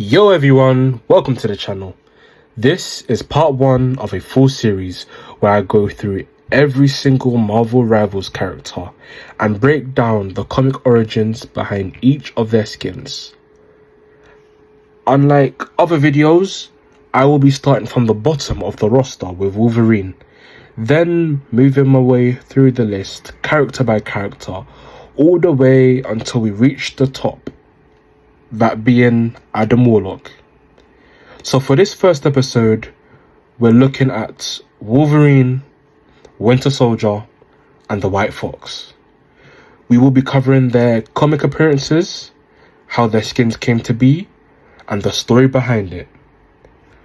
Yo everyone, welcome to the channel. This is part 1 of a full series where I go through every single Marvel Rivals character and break down the comic origins behind each of their skins. Unlike other videos, I will be starting from the bottom of the roster with Wolverine, then moving my way through the list character by character all the way until we reach the top, that being Adam Warlock. So for this first episode, we're looking at Wolverine, Winter Soldier, and the White Fox. We will be covering their comic appearances, how their skins came to be, and the story behind it.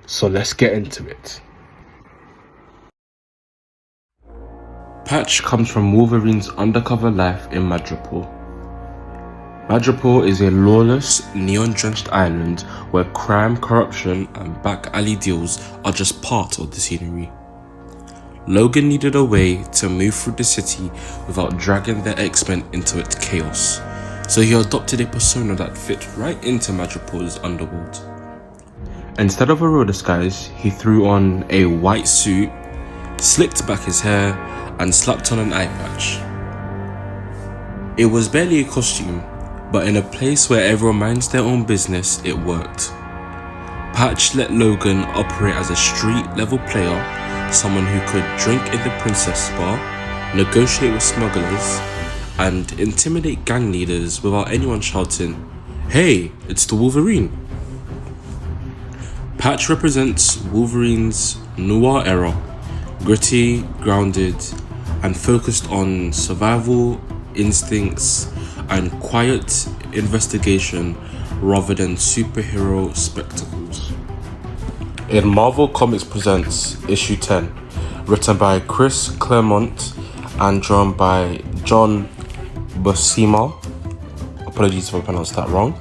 So let's get into it. Patch comes from Wolverine's undercover life in Madripoor. Madripoor is a lawless, neon-drenched island where crime, corruption, and back alley deals are just part of the scenery. Logan needed a way to move through the city without dragging the X-Men into its chaos, so he adopted a persona that fit right into Madripoor's underworld. Instead of a real disguise, he threw on a white suit, slicked back his hair, and slapped on an eye patch. It was barely a costume, but in a place where everyone minds their own business, it worked. Patch let Logan operate as a street-level player, someone who could drink in the Princess Bar, negotiate with smugglers, and intimidate gang leaders without anyone shouting, "Hey, it's the Wolverine!" Patch represents Wolverine's noir era, gritty, grounded, and focused on survival instincts and quiet investigation rather than superhero spectacles. In Marvel Comics Presents Issue 10, written by Chris Claremont and drawn by John Buscema, apologies if I pronounced that wrong,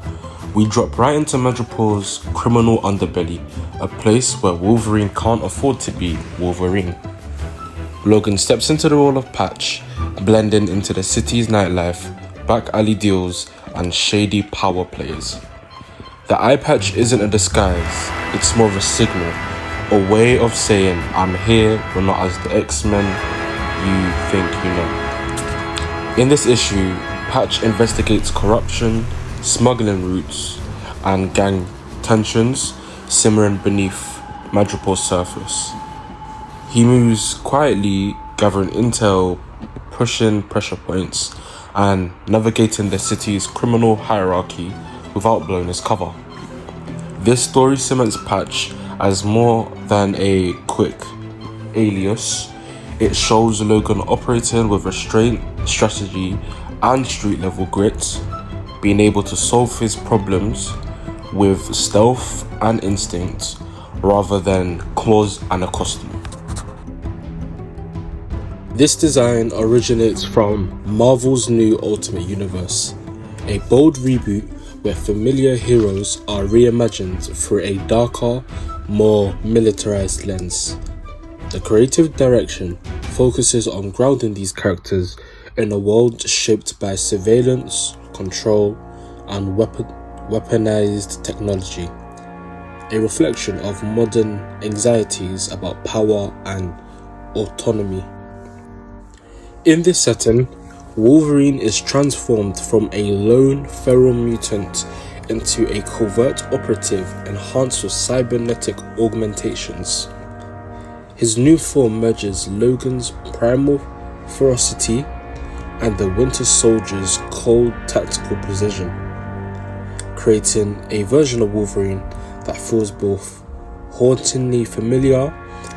we drop right into Madripoor's criminal underbelly, a place where Wolverine can't afford to be Wolverine. Logan steps into the role of Patch, blending into the city's nightlife, back alley deals, and shady power plays. The eye patch isn't a disguise, it's more of a signal, a way of saying, I'm here, but not as the X-Men you think you know. In this issue, Patch investigates corruption, smuggling routes, and gang tensions simmering beneath Madripoor's surface. He moves quietly, gathering intel, pushing pressure points, and navigating the city's criminal hierarchy without blowing his cover. This story cements Patch as more than a quick alias. It shows Logan operating with restraint, strategy, and street-level grit, being able to solve his problems with stealth and instinct rather than claws and a costume. This design originates from Marvel's new Ultimate Universe, a bold reboot where familiar heroes are reimagined through a darker, more militarized lens. The creative direction focuses on grounding these characters in a world shaped by surveillance, control, and weaponized technology, a reflection of modern anxieties about power and autonomy. In this setting, Wolverine is transformed from a lone feral mutant into a covert operative enhanced with cybernetic augmentations. His new form merges Logan's primal ferocity and the Winter Soldier's cold tactical precision, creating a version of Wolverine that feels both hauntingly familiar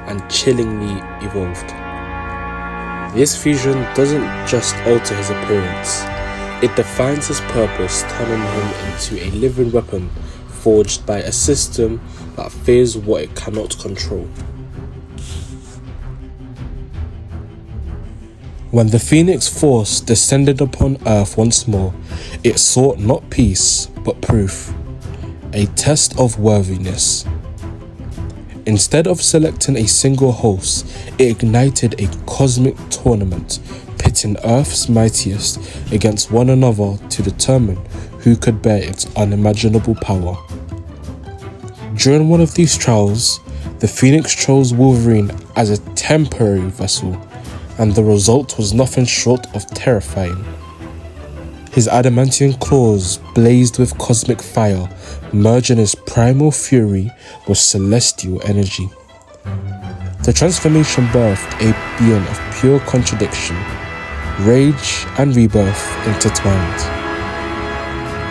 and chillingly evolved. This fusion doesn't just alter his appearance, it defines his purpose, turning him into a living weapon forged by a system that fears what it cannot control. When the Phoenix Force descended upon Earth once more, it sought not peace, but proof, a test of worthiness. Instead of selecting a single host, it ignited a cosmic tournament, pitting Earth's mightiest against one another to determine who could bear its unimaginable power. During one of these trials, the Phoenix chose Wolverine as a temporary vessel, and the result was nothing short of terrifying. His adamantium claws blazed with cosmic fire, merging his primal fury with celestial energy. The transformation birthed a being of pure contradiction, rage and rebirth intertwined.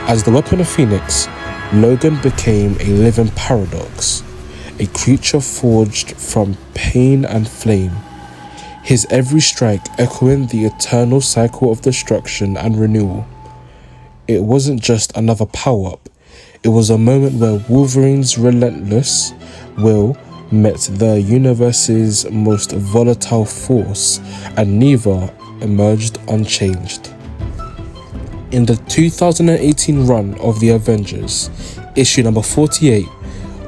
As the weapon of Phoenix, Logan became a living paradox, a creature forged from pain and flame, his every strike echoing the eternal cycle of destruction and renewal. It wasn't just another power-up, it was a moment where Wolverine's relentless will met the universe's most volatile force, and neither emerged unchanged. In the 2018 run of The Avengers, issue number 48,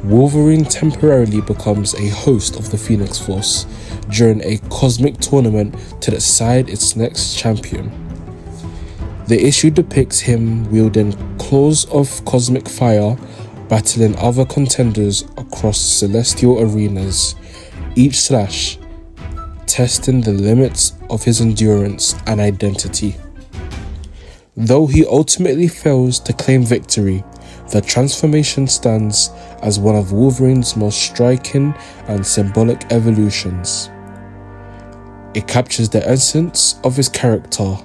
Wolverine temporarily becomes a host of the Phoenix Force during a cosmic tournament to decide its next champion. The issue depicts him wielding claws of cosmic fire, battling other contenders across celestial arenas, each slash testing the limits of his endurance and identity. Though he ultimately fails to claim victory, the transformation stands as one of Wolverine's most striking and symbolic evolutions. It captures the essence of his character,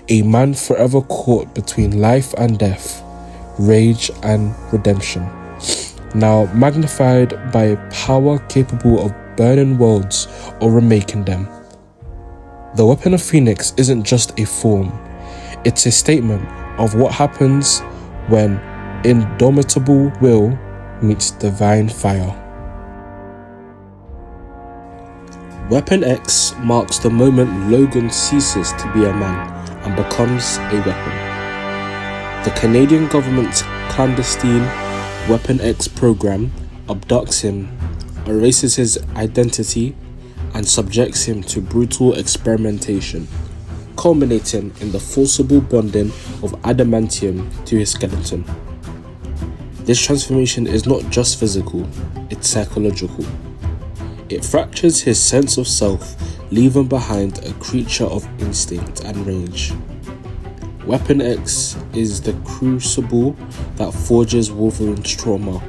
a man forever caught between life and death, rage and redemption, now magnified by a power capable of burning worlds or remaking them. The Weapon of Phoenix isn't just a form, it's a statement of what happens when indomitable will meets divine fire. Weapon X marks the moment Logan ceases to be a man and becomes a weapon. The Canadian government's clandestine Weapon X program abducts him, erases his identity, and subjects him to brutal experimentation, culminating in the forcible bonding of adamantium to his skeleton. This transformation is not just physical, it's psychological. It fractures his sense of self, leaving behind a creature of instinct and rage. Weapon X is the crucible that forges Wolverine's trauma,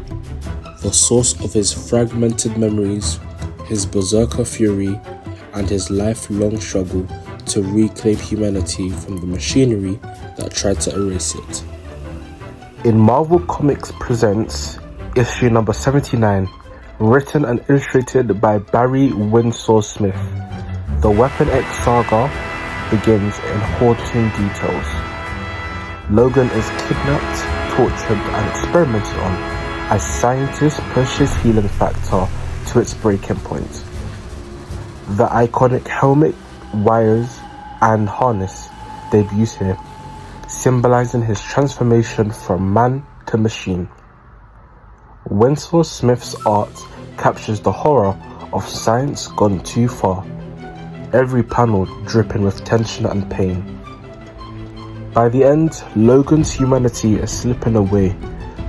the source of his fragmented memories, his berserker fury, and his lifelong struggle to reclaim humanity from the machinery that tried to erase it. In Marvel Comics Presents, issue number 79, written and illustrated by Barry Windsor Smith, the Weapon X saga begins in haunting details. Logan is kidnapped, tortured, and experimented on as scientists push his healing factor to its breaking point. The iconic helmet, wires, and harness debuts here, symbolizing his transformation from man to machine. Winsor Smith's art captures the horror of science gone too far, every panel dripping with tension and pain. By the end, Logan's humanity is slipping away,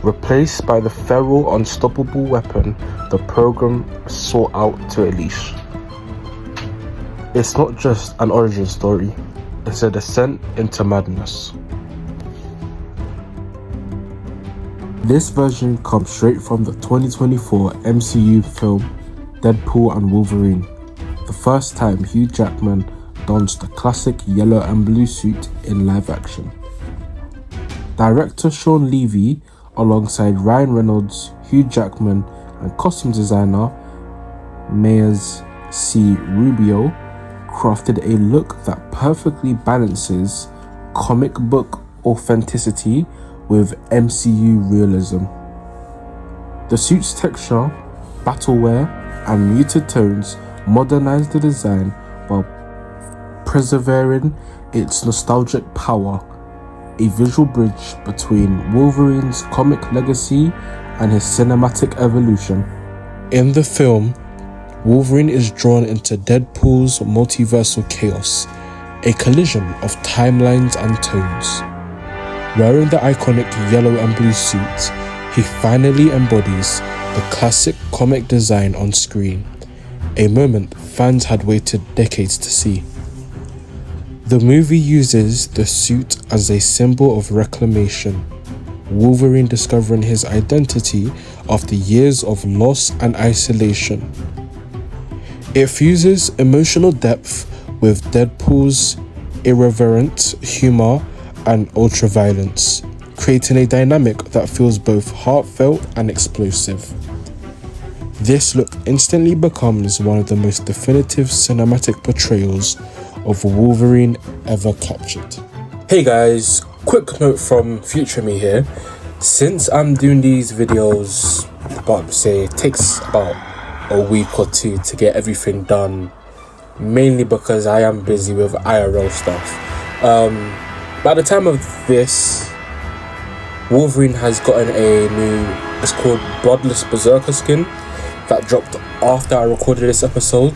replaced by the feral, unstoppable weapon the program sought out to unleash. It's not just an origin story, it's a descent into madness. This version comes straight from the 2024 MCU film Deadpool and Wolverine, the first time Hugh Jackman dons the classic yellow and blue suit in live action. Director Sean Levy, alongside Ryan Reynolds, Hugh Jackman, and costume designer Mayers C. Rubio, crafted a look that perfectly balances comic book authenticity with MCU realism. The suit's texture, battleware, and muted tones modernize the design while preserving its nostalgic power, a visual bridge between Wolverine's comic legacy and his cinematic evolution. In the film, Wolverine is drawn into Deadpool's multiversal chaos, a collision of timelines and tones. Wearing the iconic yellow and blue suit, he finally embodies the classic comic design on screen, a moment fans had waited decades to see. The movie uses the suit as a symbol of reclamation, Wolverine discovering his identity after years of loss and isolation. It fuses emotional depth with Deadpool's irreverent humor and ultra-violence, creating a dynamic that feels both heartfelt and explosive. This look instantly becomes one of the most definitive cinematic portrayals of Wolverine ever captured. Hey guys, quick note from future me here. Since I'm doing these videos, it takes about a week or two to get everything done, mainly because I am busy with IRL stuff. By the time of this, Wolverine has gotten a new, it's called Bloodless Berserker skin, that dropped after I recorded this episode.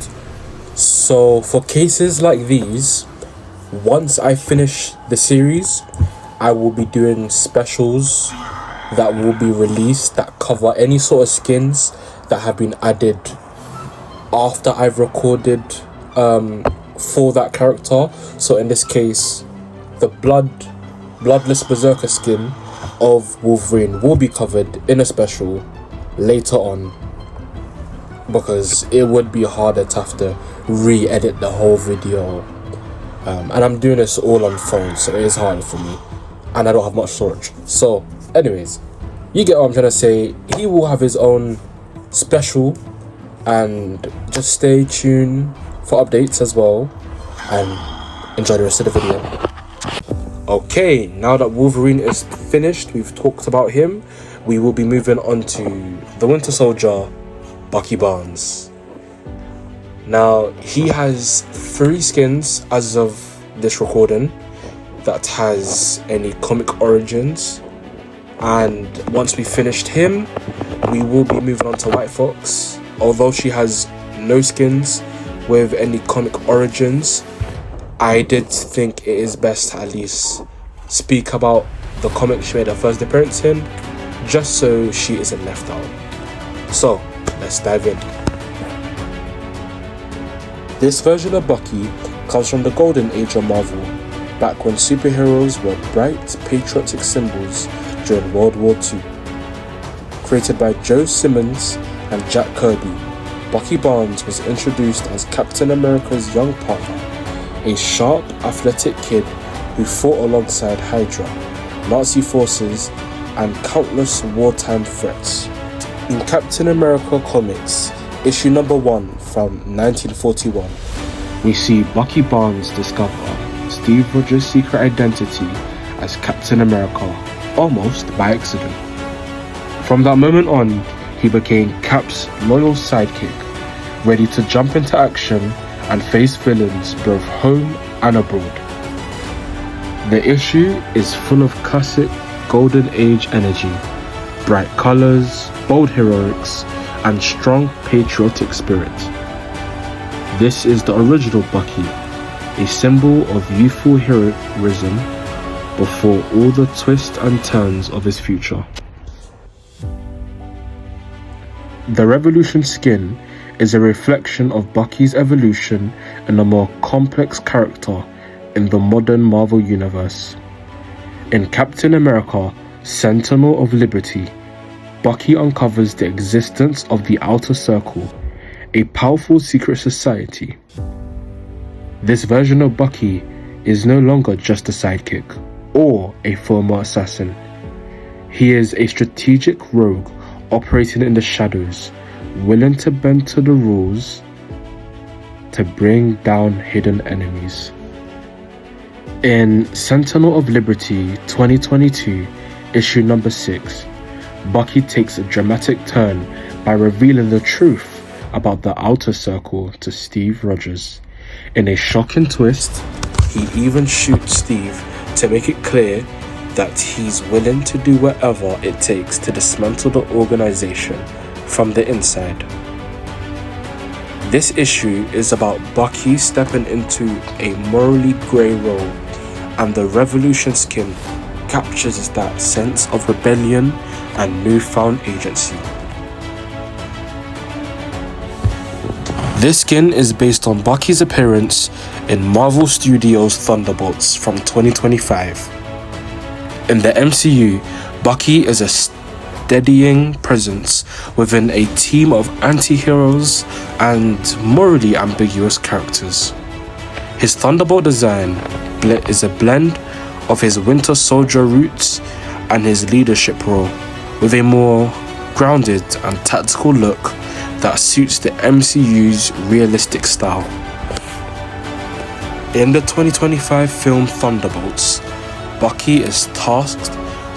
So for cases like these, once I finish the series, I will be doing specials that will be released that cover any sort of skins that have been added after I've recorded for that character. So in this case, the Bloodless Berserker skin of Wolverine will be covered in a special later on, because it would be harder to have to re-edit the whole video, and I'm doing this all on phone, so it is harder for me, and I don't have much storage. So anyways, you get what I'm trying to say. He will have his own special, and just stay tuned for updates as well, and enjoy the rest of the video. Okay, now that Wolverine is finished, we've talked about him, we will be moving on to the Winter Soldier, Bucky Barnes. Now, he has 3 skins as of this recording that has any comic origins, and once we finished him, we will be moving on to White Fox. Although she has no skins with any comic origins, I did think it is best to at least speak about the comic she made her first appearance in, just so she isn't left out. So let's dive in. This version of Bucky comes from the golden age of Marvel, back when superheroes were bright, patriotic symbols during World War II. Created by Joe Simmons and Jack Kirby, Bucky Barnes was introduced as Captain America's young partner, a sharp, athletic kid who fought alongside Hydra, Nazi forces, and countless wartime threats. In Captain America Comics, issue number 1 from 1941, we see Bucky Barnes discover Steve Rogers' secret identity as Captain America, almost by accident. From that moment on, he became Cap's loyal sidekick, ready to jump into action and face villains both home and abroad. The issue is full of classic Golden Age energy, bright colors, bold heroics, and strong patriotic spirit. This is the original Bucky, a symbol of youthful heroism before all the twists and turns of his future. The Revolution skin is a reflection of Bucky's evolution in a more complex character in the modern Marvel Universe. In Captain America, Sentinel of Liberty, Bucky uncovers the existence of the Outer Circle, a powerful secret society. This version of Bucky is no longer just a sidekick or a former assassin. He is a strategic rogue operating in the shadows, willing to bend to the rules to bring down hidden enemies. In Sentinel of Liberty 2022, issue number 6, Bucky takes a dramatic turn by revealing the truth about the Outer Circle to Steve Rogers. In a shocking twist, he even shoots Steve to make it clear that he's willing to do whatever it takes to dismantle the organization from the inside. This issue is about Bucky stepping into a morally grey role, and the Revolution skin captures that sense of rebellion and newfound agency. This skin is based on Bucky's appearance in Marvel Studios' Thunderbolts from 2025. In the MCU, Bucky is a steadying presence within a team of anti-heroes and morally ambiguous characters. His Thunderbolt design is a blend of his Winter Soldier roots and his leadership role, with a more grounded and tactical look that suits the MCU's realistic style. In the 2025 film Thunderbolts, Bucky is tasked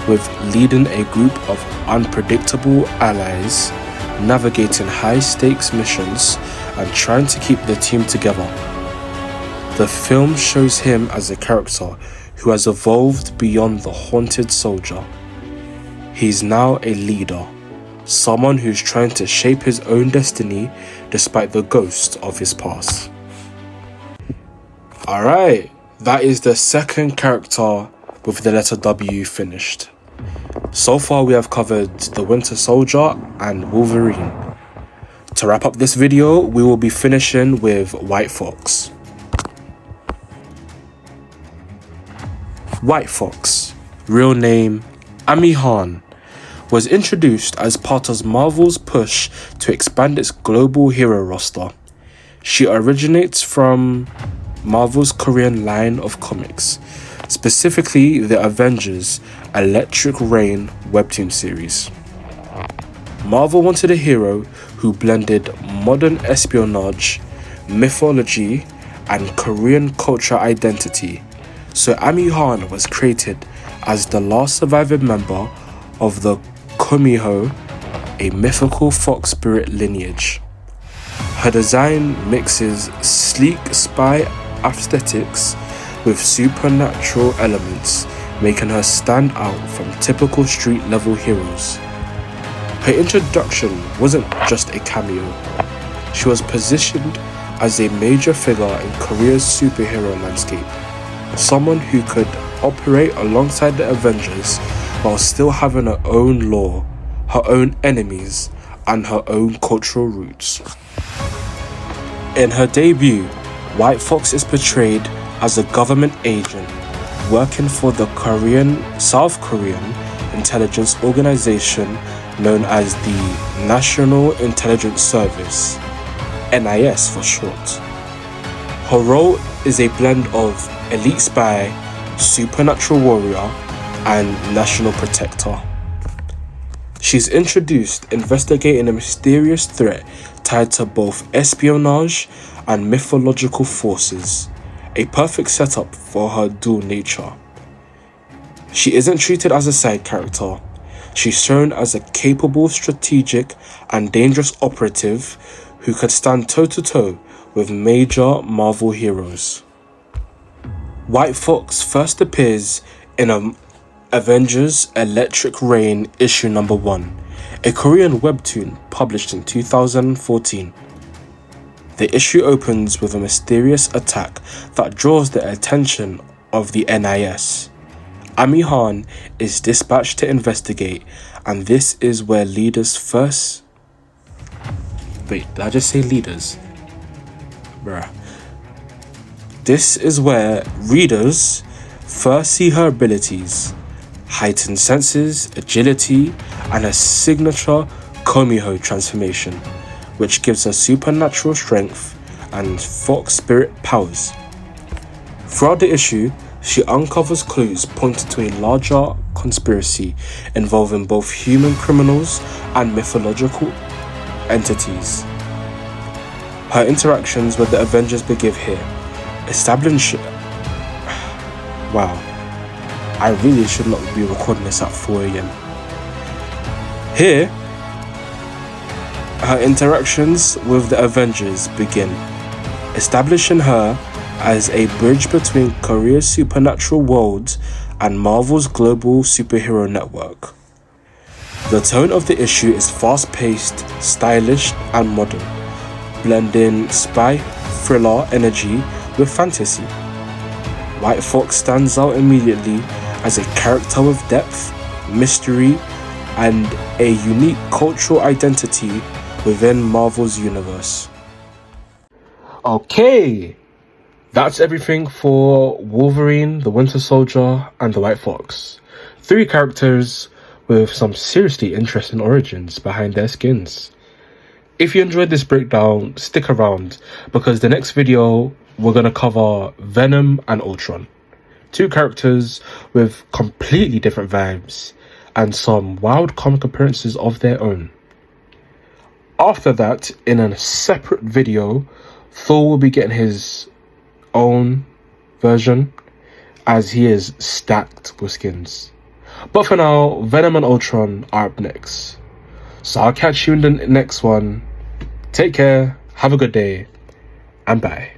with leading a group of unpredictable allies, navigating high-stakes missions, and trying to keep the team together. The film shows him as a character who has evolved beyond the haunted soldier. He's now a leader, someone who's trying to shape his own destiny despite the ghost of his past. Alright, that is the second character with the letter W finished. So far we have covered the Winter Soldier and Wolverine. To wrap up this video, we will be finishing with White Fox. White Fox, real name Amy Han, was introduced as part of Marvel's push to expand its global hero roster. She originates from Marvel's Korean line of comics, specifically the Avengers Electric Rain webtoon series. Marvel wanted a hero who blended modern espionage, mythology, and Korean culture identity, so Amy Han was created as the last surviving member of the Komiho, a mythical fox spirit lineage. Her design mixes sleek spy aesthetics with supernatural elements, making her stand out from typical street-level heroes. Her introduction wasn't just a cameo. She was positioned as a major figure in Korea's superhero landscape, someone who could operate alongside the Avengers while still having her own lore, her own enemies, and her own cultural roots. In her debut, White Fox is portrayed as a government agent working for the South Korean intelligence organization known as the National Intelligence Service, NIS for short. Her role is a blend of elite spy, supernatural warrior, and national protector. She's introduced investigating a mysterious threat tied to both espionage and mythological forces, a perfect setup for her dual nature. She isn't treated as a side character. She's shown as a capable, strategic, and dangerous operative who could stand toe-to-toe with major Marvel heroes. White Fox first appears in Avengers Electric Rain issue number 1, a Korean webtoon published in 2014. The issue opens with a mysterious attack that draws the attention of the NIS. Amy Han is dispatched to investigate, and this is where leaders first... Wait, did I just say leaders? Bruh. This is where readers first see her abilities, heightened senses, agility, and a signature Komiho transformation, which gives her supernatural strength and fox spirit powers. Throughout the issue, she uncovers clues pointing to a larger conspiracy involving both human criminals and mythological entities. Her interactions with the Avengers begin here, establishing... Wow, I really should not be recording this at 4 AM. Here, her interactions with the Avengers begin, establishing her as a bridge between Korea's supernatural world and Marvel's global superhero network. The tone of the issue is fast-paced, stylish, and modern, blending spy thriller energy with fantasy. White Fox stands out immediately as a character with depth, mystery, and a unique cultural identity within Marvel's universe. Okay, that's everything for Wolverine, the Winter Soldier, and the White Fox. 3 characters with some seriously interesting origins behind their skins. If you enjoyed this breakdown, stick around, because the next video we're going to cover Venom and Ultron. 2 characters with completely different vibes and some wild comic appearances of their own. After that, in a separate video, Thor will be getting his own version, as he is stacked with skins. But for now, Venom and Ultron are up next. So I'll catch you in the next one. Take care, have a good day, and bye.